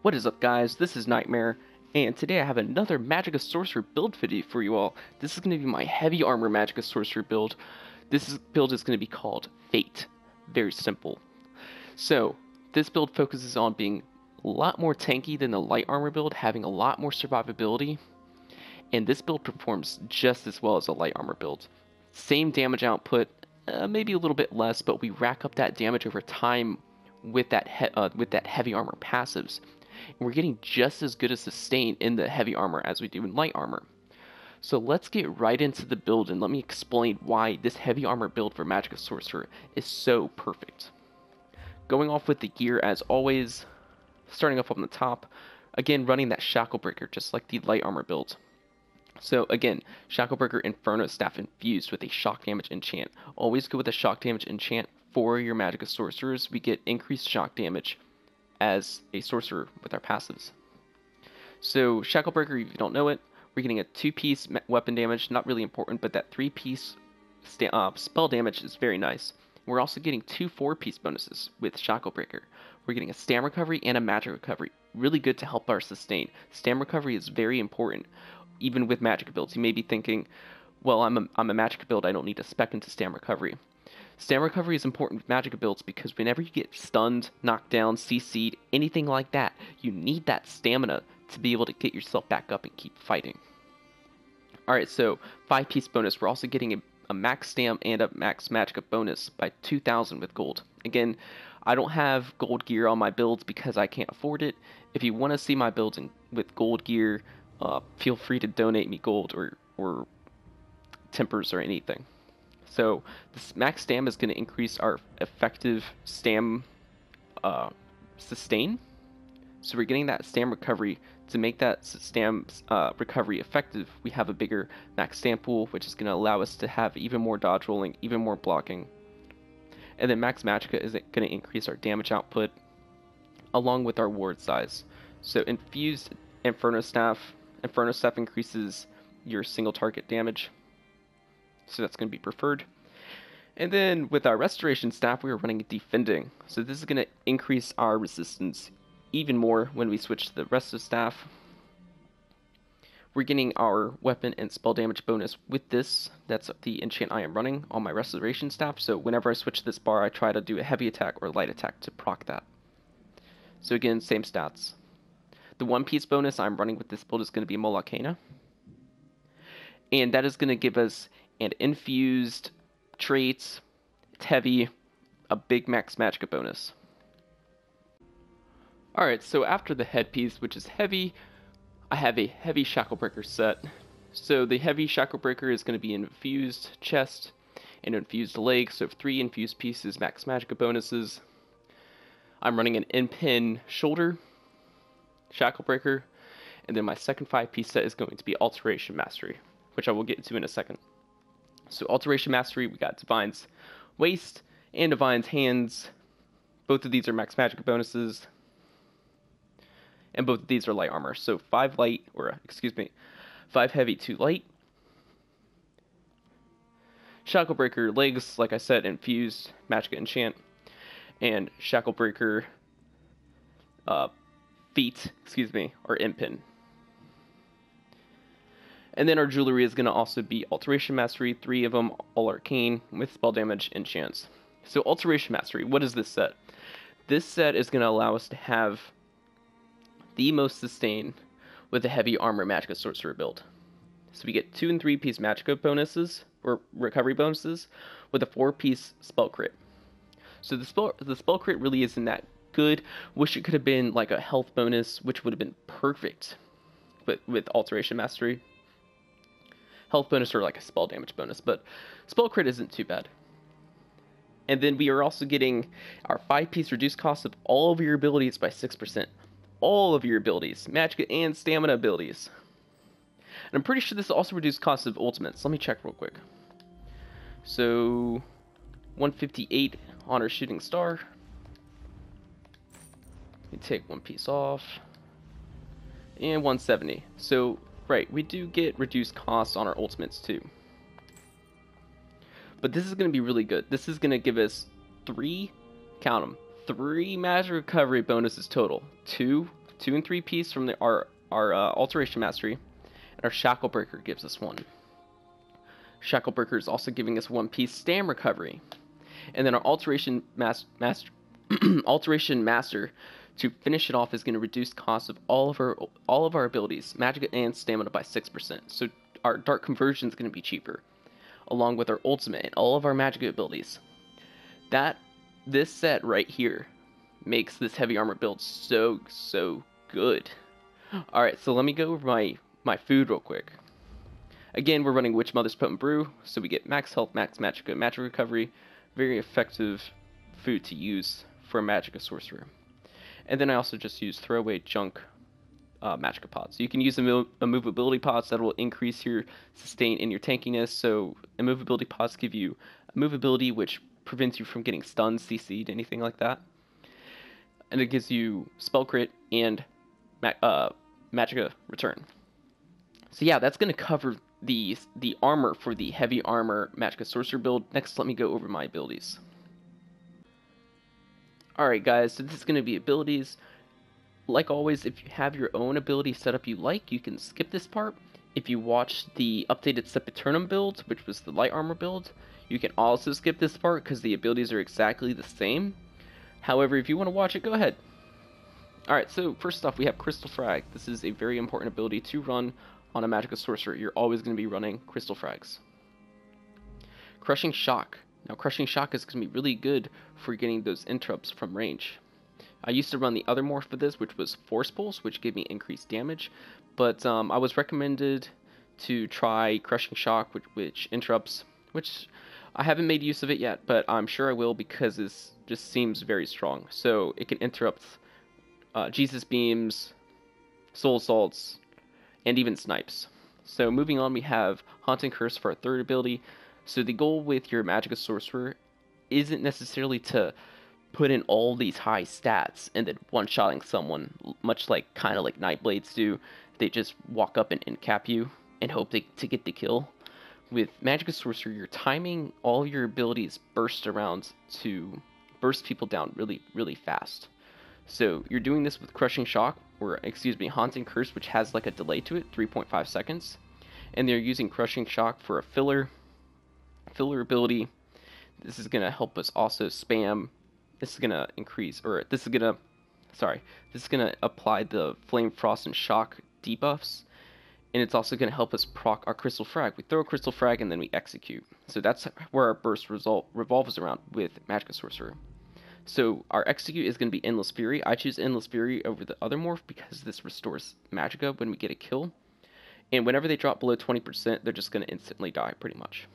What is up, guys? This is Nightmare, and today I have another Magicka Sorcerer build video for you all. This is going to be my heavy armor Magicka Sorcerer build. Build is going to be called Fate. Very simple. So, this build focuses on being a lot more tanky than the light armor build, having a lot more survivability, and this build performs just as well as a light armor build. Same damage output, maybe a little bit less, but we rack up that damage over time with that heavy armor passives. And we're getting just as good a sustain in the heavy armor as we do in light armor. So let's get right into the build and let me explain why this heavy armor build for Magicka Sorcerer is so perfect. Going off with the gear as always, starting off on the top, again running that Shackle Breaker just like the light armor build. So again, Shackle Breaker Inferno Staff infused with a shock damage enchant. Always go with a shock damage enchant for your Magicka Sorcerers. We get increased shock damage as a sorcerer with our passives. So Shackle Breaker, if you don't know it, we're getting a 2-piece weapon damage, not really important, but that 3-piece spell damage is very nice. We're also getting 2 4-piece bonuses with Shackle Breaker. We're getting a stam recovery and a magic recovery. Really good to help our sustain. Stam recovery is very important, even with magic builds. You may be thinking, well, I'm a magic build, I don't need to spec into stam recovery. Stam recovery is important with Magicka builds because whenever you get stunned, knocked down, CC'd, anything like that, you need that stamina to be able to get yourself back up and keep fighting. Alright, so 5-piece bonus. We're also getting a max stam and a max Magicka bonus by 2,000 with gold. Again, I don't have gold gear on my builds because I can't afford it. If you want to see my builds with gold gear, feel free to donate me gold or tempers or anything. So this max stam is going to increase our effective stam sustain. So we're getting that stam recovery. To make that stam recovery effective, we have a bigger max stam pool, which is going to allow us to have even more dodge rolling, even more blocking. And then max Magicka is going to increase our damage output along with our ward size. So infused Inferno Staff increases your single target damage. So that's going to be preferred. And then with our Restoration Staff, we are running Defending. So this is going to increase our resistance even more when we switch to the rest of Staff. We're getting our weapon and spell damage bonus with this. That's the enchant I am running on my Restoration Staff. So whenever I switch this bar, I try to do a heavy attack or light attack to proc that. So again, same stats. The 1-piece bonus I'm running with this build is going to be Molokana. And that is going to give us an infused traits, it's heavy, a big max Magicka bonus. Alright, so after the headpiece, which is heavy, I have a heavy Shackle Breaker set. So the heavy Shackle Breaker is going to be an infused chest and infused leg, so 3 infused pieces, max Magicka bonuses. I'm running an in-pin shoulder Shackle Breaker, and then my second 5-piece set is going to be Alteration Mastery, which I will get into in a second. So Alteration Mastery, we got Divine's Waist and Divine's Hands. Both of these are max Magicka bonuses. And both of these are light armor. So 5 heavy, 2 light. Shackle Breaker legs, like I said, infused Magicka enchant. And Shackle Breaker feet, are in-pin. And then our jewelry is going to also be Alteration Mastery, 3 of them, all arcane, with spell damage enchants. So Alteration Mastery, what is this set? This set is going to allow us to have the most sustain with a heavy armor Magicka Sorcerer build. So we get 2 and 3-piece Magicka bonuses, or recovery bonuses, with a 4-piece spell crit. So the spell crit really isn't that good. Wish it could have been like a health bonus, which would have been perfect with Alteration Mastery. Health bonus or like a spell damage bonus, but spell crit isn't too bad. And then we are also getting our 5-piece reduced cost of all of your abilities by 6%. All of your abilities, Magicka and stamina abilities. And I'm pretty sure this also reduced cost of ultimates. Let me check real quick. So 158 on our shooting star. Let me take 1 piece off. And 170. So right, we do get reduced costs on our ultimates too. But this is going to be really good. This is going to give us 3, count them, 3 magic recovery bonuses total. 2 2 and 3 piece from our Alteration Mastery, and our Shackle Breaker gives us 1. Shackle Breaker is also giving us 1 piece Stam Recovery, and then our Alteration Alteration Master, to finish it off, is going to reduce cost of all of our abilities, Magicka and Stamina, by 6%. So our Dark Conversion is going to be cheaper, along with our Ultimate and all of our Magicka abilities. This set right here makes this heavy armor build so good. All right, so let me go over my food real quick. Again, we're running Witch Mother's Potent Brew, so we get max health, max Magicka, magic recovery. Very effective food to use for a Magicka Sorcerer. And then I also just use throwaway junk Magicka pods. You can use immovability pods that will increase your sustain and your tankiness. So immovability pods give you immovability, which prevents you from getting stunned, CC'd, anything like that. And it gives you spell crit and Magicka return. So yeah, that's going to cover the armor for the heavy armor Magicka Sorcerer build. Next, let me go over my abilities. Alright guys, so this is going to be abilities. Like always, if you have your own ability setup you like, you can skip this part. If you watch the updated Sepulturnum build, which was the light armor build, you can also skip this part because the abilities are exactly the same. However, if you want to watch it, go ahead. Alright, so first off, we have Crystal Frag. This is a very important ability to run on a Magicka Sorcerer. You're always going to be running Crystal Frags. Crushing Shock. Now, Crushing Shock is going to be really good for getting those interrupts from range. I used to run the other morph for this, which was Force Pulse, which gave me increased damage, but I was recommended to try Crushing Shock, which interrupts, which I haven't made use of it yet, but I'm sure I will because this just seems very strong. So it can interrupt Jesus Beams, Soul Assaults, and even Snipes. So moving on, we have Haunting Curse for our third ability. So the goal with your Magicka Sorcerer isn't necessarily to put in all these high stats and then one-shotting someone, kind of like Nightblades do. They just walk up and cap you and hope to get the kill. With Magicka Sorcerer, you're timing all your abilities burst around to burst people down really fast. So you're doing this with Crushing Shock, or Haunting Curse, which has like a delay to it, 3.5 seconds. And they're using Crushing Shock for a filler ability. This is going to help us also spam. This is going to apply the Flame, Frost, and Shock debuffs. And it's also going to help us proc our Crystal Frag. We throw a Crystal Frag and then we execute. So that's where our burst result revolves around with Magicka Sorcerer. So our execute is going to be Endless Fury. I choose Endless Fury over the other morph because this restores Magicka when we get a kill. And whenever they drop below 20%, they're just going to instantly die, pretty much.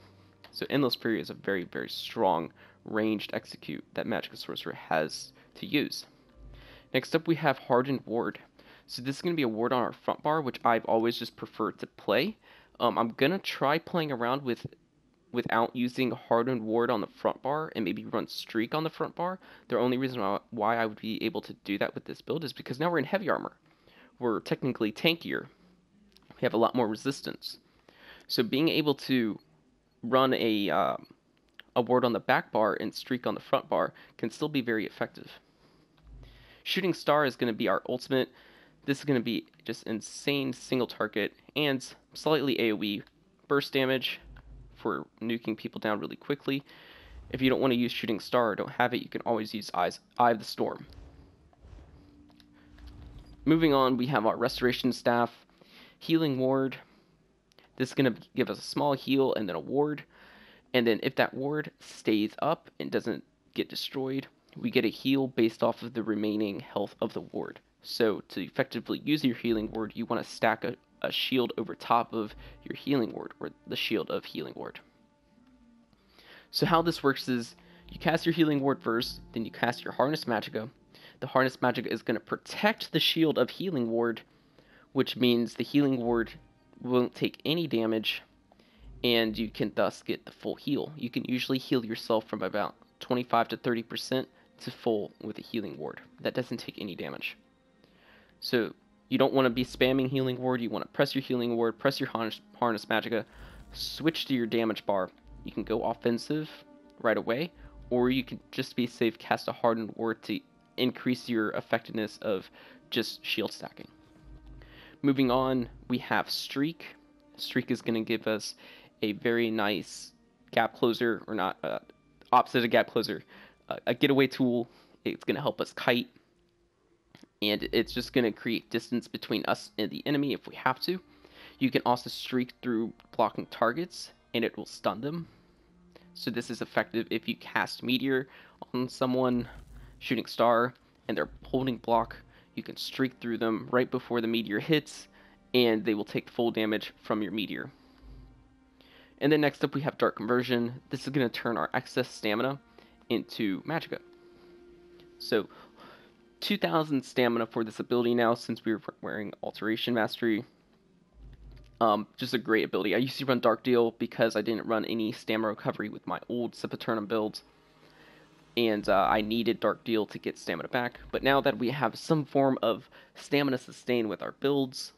So Endless Fury is a very strong ranged execute that Magicka Sorcerer has to use. Next up, we have Hardened Ward. So this is going to be a ward on our front bar, which I've always just preferred to play. I'm going to try playing around without using Hardened Ward on the front bar and maybe run Streak on the front bar. The only reason why I would be able to do that with this build is because now we're in heavy armor. We're technically tankier. We have a lot more resistance. So being able to run a ward on the back bar and Streak on the front bar can still be very effective. Shooting Star is going to be our ultimate. This is going to be just insane single target and slightly AoE burst damage for nuking people down really quickly. If you don't want to use Shooting Star or don't have it, you can always use Eye of the Storm. Moving on, we have our Restoration Staff, Healing Ward. This is going to give us a small heal and then a ward. And then if that ward stays up and doesn't get destroyed, we get a heal based off of the remaining health of the ward. So to effectively use your Healing Ward, you want to stack a shield over top of your Healing Ward, or the Shield of Healing Ward. So how this works is, you cast your Healing Ward first, then you cast your Harness Magicka. The Harness Magicka is going to protect the Shield of Healing Ward, which means the Healing Ward won't take any damage, and you can thus get the full heal. You can usually heal yourself from about 25 to 30% to full with a Healing Ward. That doesn't take any damage. So you don't want to be spamming Healing Ward. You want to press your Healing Ward, press your Harness Magicka, switch to your damage bar. You can go offensive right away, or you can just be safe, cast a Hardened Ward to increase your effectiveness of just shield stacking. Moving on, we have Streak. Streak is going to give us a very nice gap closer, or not, opposite of gap closer, a getaway tool. It's going to help us kite, and it's just going to create distance between us and the enemy if we have to. You can also streak through blocking targets, and it will stun them. So this is effective if you cast Meteor on someone, Shooting Star, and they're holding block. You can streak through them right before the Meteor hits, and they will take full damage from your Meteor. And then next up we have Dark Conversion. This is going to turn our excess stamina into Magicka. So 2,000 stamina for this ability now, since we were wearing Alteration Mastery. Just a great ability. I used to run Dark Deal because I didn't run any stamina recovery with my old Sempiternum build, and I needed Dark Deal to get stamina back. But now that we have some form of stamina sustain with our builds,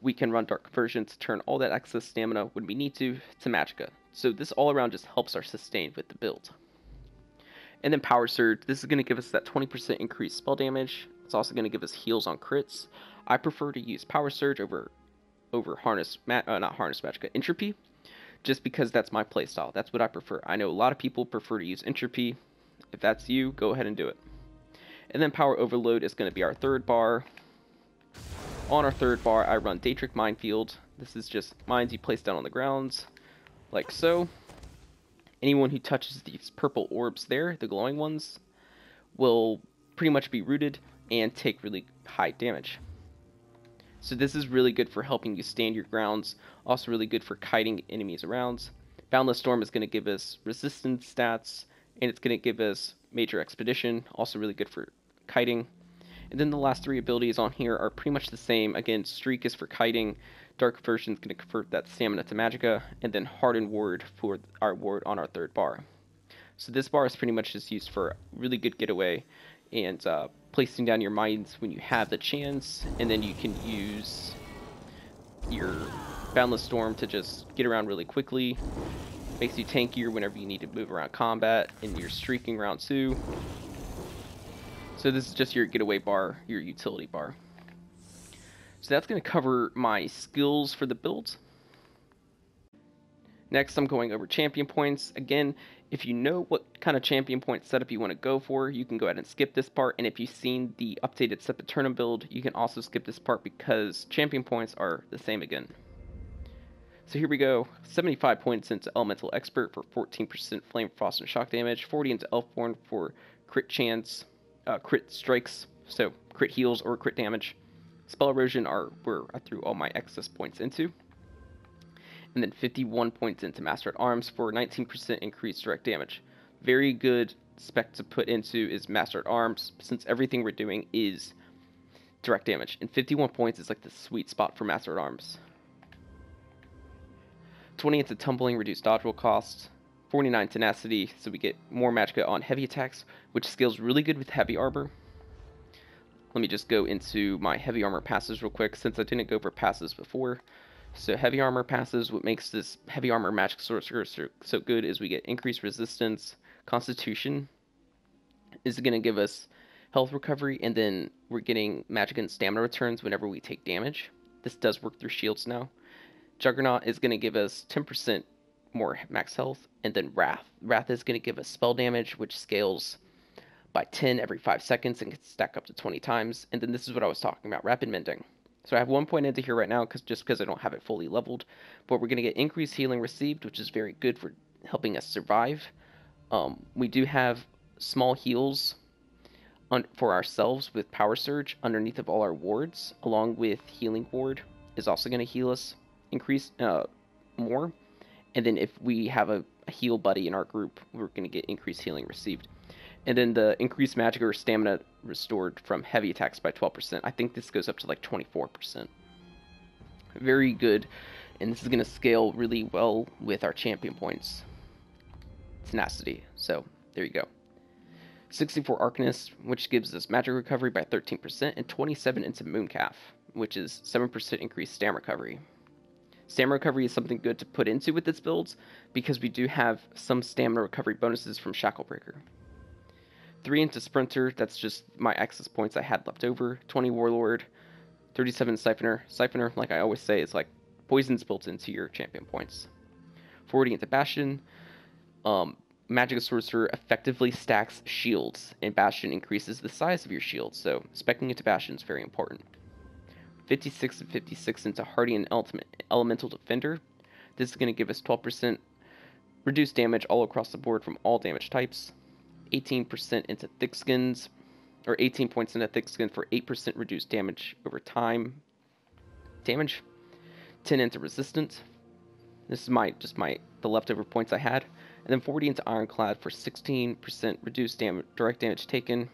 we can run Dark Conversion to turn all that excess stamina when we need to Magicka. So this all around just helps our sustain with the build. And then Power Surge. This is going to give us that 20% increased spell damage. It's also going to give us heals on crits. I prefer to use Power Surge over Entropy, just because that's my playstyle. That's what I prefer. I know a lot of people prefer to use Entropy. If that's you, go ahead and do it. And then Power Overload is going to be our third bar. On our third bar, I run Daedric Minefield. This is just mines you place down on the ground, like so. Anyone who touches these purple orbs there, the glowing ones, will pretty much be rooted and take really high damage. So this is really good for helping you stand your grounds, also really good for kiting enemies around. Boundless Storm is going to give us resistance stats, and it's going to give us Major Expedition, also really good for kiting. And then the last three abilities on here are pretty much the same. Again, Streak is for kiting, Dark Conversion is going to convert that stamina to Magicka, and then Hardened Ward for our ward on our third bar. So this bar is pretty much just used for really good getaway, and placing down your mines when you have the chance, and then you can use your Boundless Storm to just get around really quickly. Makes you tankier whenever you need to move around combat, and you're streaking round 2. So this is just your getaway bar, your utility bar. So that's going to cover my skills for the build. Next, I'm going over champion points. Again, if you know what kind of champion point setup you want to go for, you can go ahead and skip this part. And if you've seen the updated Sempiternum build, you can also skip this part because champion points are the same again. So here we go. 75 points into Elemental Expert for 14% Flame, Frost, and Shock damage. 40 into Elfborn for crit chance, crit strikes, so crit heals or crit damage. Spell Erosion are where I threw all my excess points into. And then 51 points into Master at Arms for 19% increased direct damage. Very good spec to put into is Master at Arms, since everything we're doing is direct damage. And 51 points is like the sweet spot for Master at Arms. 20 into Tumbling, reduced dodge roll cost. 49 Tenacity, so we get more Magicka on heavy attacks, which scales really good with heavy armor. Let me just go into my heavy armor passes real quick, since I didn't go over passes before. So heavy armor passes, what makes this heavy armor Magicka Sorcerer so good is we get increased resistance. Constitution is going to give us health recovery, and then we're getting Magicka and stamina returns whenever we take damage. This does work through shields now. Juggernaut is going to give us 10% more max health, and then Wrath. Wrath is going to give us spell damage, which scales by 10 every 5 seconds and can stack up to 20 times. And then this is what I was talking about, Rapid Mending. So I have 1 point into here right now just because I don't have it fully leveled. But we're going to get increased healing received, which is very good for helping us survive. We do have small heals for ourselves with Power Surge underneath of all our wards, along with Healing Ward is also going to heal us more. And then if we have a heal buddy in our group, we're going to get increased healing received. And then the increased Magicka or stamina restored from heavy attacks by 12%. I think this goes up to like 24%. Very good. And this is going to scale really well with our champion points. Tenacity. So, there you go. 64 Arcanist, which gives us magic recovery by 13%, and 27 into Mooncalf, which is 7% increased stam recovery. Stamina recovery is something good to put into with this build, because we do have some stamina recovery bonuses from Shackle. 3 into Sprinter, that's just my access points I had left over. 20 Warlord, 37 Siphoner. Siphoner, like I always say, is like poisons built into your champion points. 40 into Bastion. Magicka Sorcerer effectively stacks shields, and Bastion increases the size of your shield, so speccing into Bastion is very important. 56 and 56 into Hardened Elemental Defender. This is going to give us 12% reduced damage all across the board from all damage types. 18% into Thick Skins, or 18 points into Thick Skin for 8% reduced damage over time. 10 into Resistant. This is the leftover points I had. And then 40 into Ironclad for 16% reduced direct damage taken.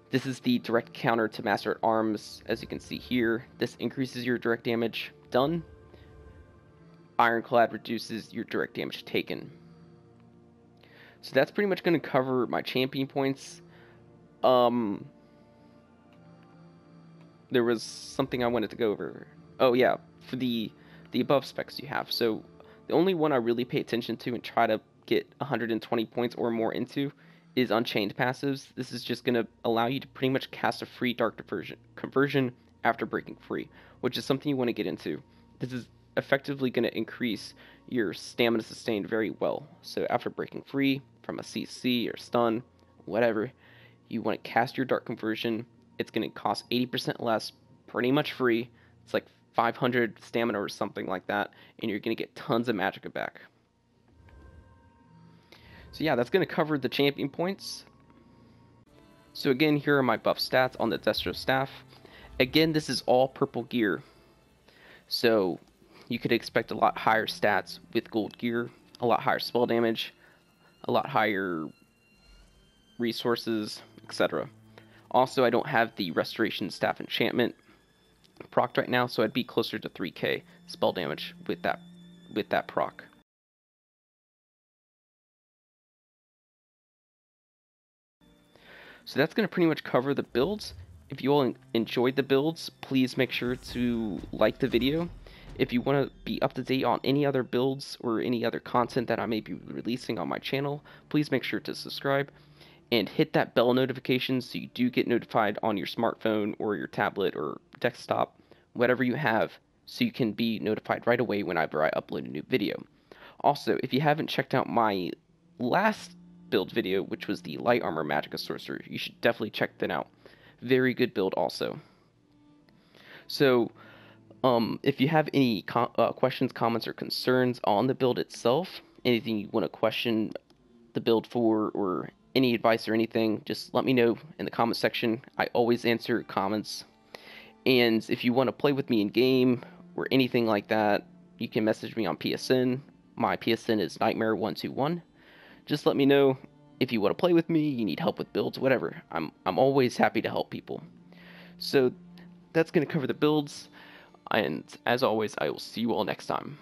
This is the direct counter to Master at Arms, as you can see here. This increases your direct damage done. Ironclad reduces your direct damage taken. So that's pretty much going to cover my champion points. There was something I wanted to go over. Oh yeah, for the above specs you have. So the only one I really pay attention to and try to get 120 points or more into is Unchained passives. This is just going to allow you to pretty much cast a free Dark Conversion after breaking free, which is something you want to get into. This is effectively going to increase your stamina sustained very well. So after breaking free from a CC or stun, whatever, you want to cast your Dark Conversion. It's going to cost 80% less, pretty much free. It's like 500 stamina or something like that, and you're going to get tons of Magicka back. So yeah, that's going to cover the champion points. So again, here are my buff stats on the Destro staff. Again, this is all purple gear. So you could expect a lot higher stats with gold gear, a lot higher spell damage, a lot higher resources, etc. Also, I don't have the Restoration Staff enchantment procced right now, so I'd be closer to 3k spell damage with that proc. So that's going to pretty much cover the builds. If you all enjoyed the builds, please make sure to like the video. If you want to be up to date on any other builds or any other content that I may be releasing on my channel, please make sure to subscribe and hit that bell notification so you do get notified on your smartphone or your tablet or desktop, whatever you have, so you can be notified right away whenever I upload a new video. Also, if you haven't checked out my last build video, which was the Light Armor Magicka Sorcerer, you should definitely check that out. Very good build also. So, if you have any questions, comments, or concerns on the build itself, anything you want to question the build for, or any advice or anything, just let me know in the comment section. I always answer comments. And if you want to play with me in game or anything like that, you can message me on PSN. My PSN is Nightmare121. Just let me know if you want to play with me, you need help with builds, whatever. I'm always happy to help people. So that's going to cover the builds. And as always, I will see you all next time.